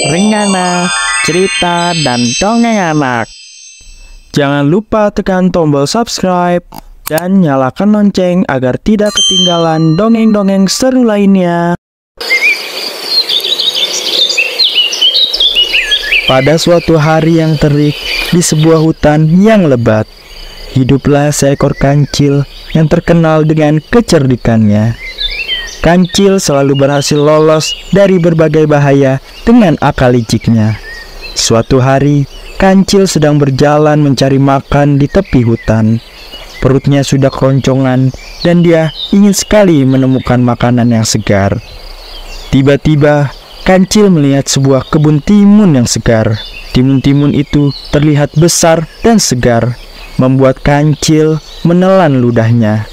Ringana, cerita dan dongeng anak. Jangan lupa tekan tombol subscribe dan nyalakan lonceng agar tidak ketinggalan dongeng-dongeng seru lainnya. Pada suatu hari yang terik di sebuah hutan yang lebat, hiduplah seekor kancil yang terkenal dengan kecerdikannya. Kancil selalu berhasil lolos dari berbagai bahaya dengan akal liciknya. Suatu hari, kancil sedang berjalan mencari makan di tepi hutan. Perutnya sudah keroncongan dan dia ingin sekali menemukan makanan yang segar. Tiba-tiba, kancil melihat sebuah kebun timun yang segar. Timun-timun itu terlihat besar dan segar, membuat kancil menelan ludahnya.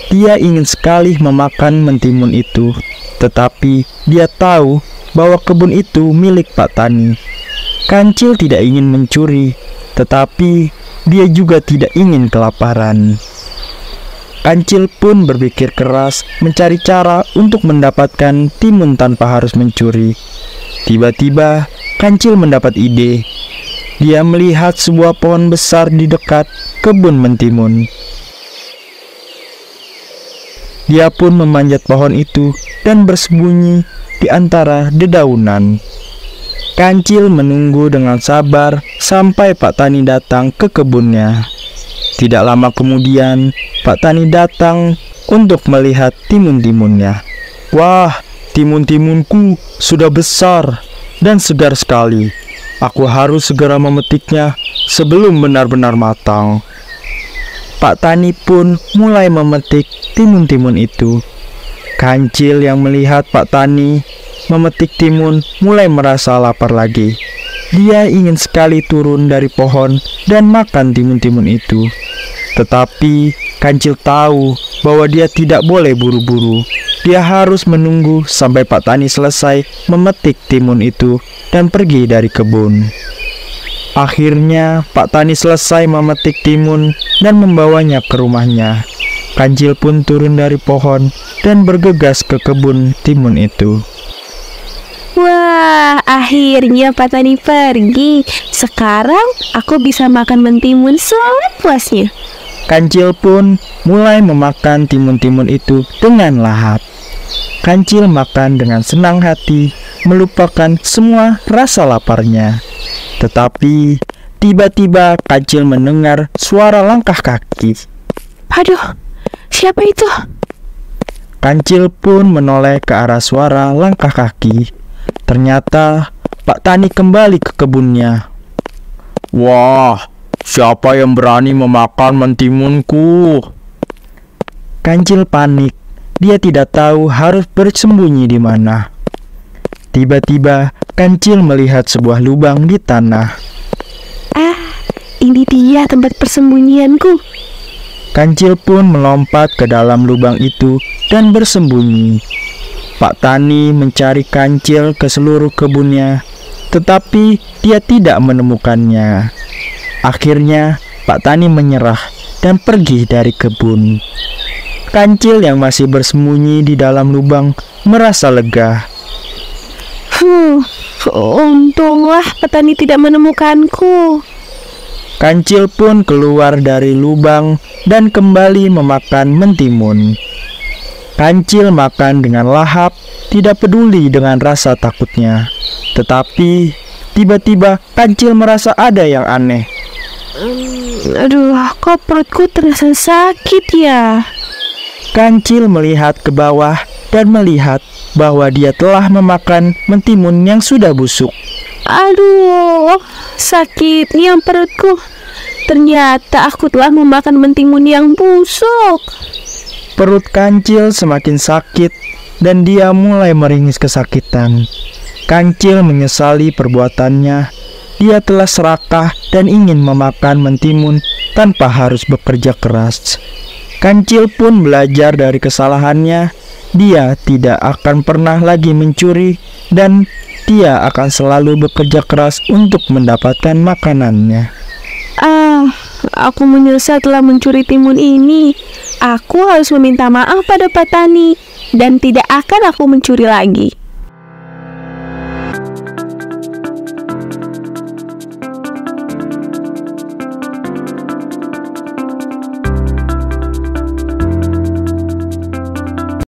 Dia ingin sekali memakan mentimun itu, tetapi dia tahu bahwa kebun itu milik Pak Tani. Kancil tidak ingin mencuri, tetapi dia juga tidak ingin kelaparan. Kancil pun berpikir keras mencari cara untuk mendapatkan timun tanpa harus mencuri. Tiba-tiba, Kancil mendapat ide. Dia melihat sebuah pohon besar di dekat kebun mentimun. Dia pun memanjat pohon itu dan bersembunyi di antara dedaunan. Kancil menunggu dengan sabar sampai Pak Tani datang ke kebunnya. Tidak lama kemudian, Pak Tani datang untuk melihat timun-timunnya. Wah, timun-timunku sudah besar dan segar sekali. Aku harus segera memetiknya sebelum benar-benar matang. Pak Tani pun mulai memetik timun-timun itu. Kancil yang melihat Pak Tani memetik timun mulai merasa lapar lagi. Dia ingin sekali turun dari pohon dan makan timun-timun itu. Tetapi Kancil tahu bahwa dia tidak boleh buru-buru. Dia harus menunggu sampai Pak Tani selesai memetik timun itu dan pergi dari kebun. Akhirnya Pak Tani selesai memetik timun dan membawanya ke rumahnya. Kancil pun turun dari pohon dan bergegas ke kebun timun itu. Wah, akhirnya Pak Tani pergi. Sekarang aku bisa makan mentimun sepuasnya. Kancil pun mulai memakan timun-timun itu dengan lahap. Kancil makan dengan senang hati, melupakan semua rasa laparnya. Tetapi tiba-tiba Kancil mendengar suara langkah kaki. Aduh, siapa itu? Kancil pun menoleh ke arah suara langkah kaki. Ternyata Pak Tani kembali ke kebunnya. Wah, siapa yang berani memakan mentimunku? Kancil panik. Dia tidak tahu harus bersembunyi di mana. Tiba-tiba Kancil melihat sebuah lubang di tanah. Ah, ini dia tempat persembunyianku. Kancil pun melompat ke dalam lubang itu dan bersembunyi. Pak Tani mencari Kancil ke seluruh kebunnya, tetapi dia tidak menemukannya. Akhirnya Pak Tani menyerah dan pergi dari kebun. Kancil yang masih bersembunyi di dalam lubang merasa lega. Untunglah Pak Tani tidak menemukanku. Kancil pun keluar dari lubang dan kembali memakan mentimun. Kancil makan dengan lahap, tidak peduli dengan rasa takutnya. Tetapi tiba-tiba Kancil merasa ada yang aneh. Aduh, kok perutku terasa sakit ya? Kancil melihat ke bawah dan melihat bahwa dia telah memakan mentimun yang sudah busuk. Aduh, sakitnya perutku. Ternyata aku telah memakan mentimun yang busuk. Perut Kancil semakin sakit dan dia mulai meringis kesakitan. Kancil menyesali perbuatannya. Dia telah serakah dan ingin memakan mentimun tanpa harus bekerja keras. Kancil pun belajar dari kesalahannya. Dia tidak akan pernah lagi mencuri dan dia akan selalu bekerja keras untuk mendapatkan makanannya. Aku menyesal telah mencuri timun ini. Aku harus meminta maaf pada Pak Tani dan tidak akan aku mencuri lagi.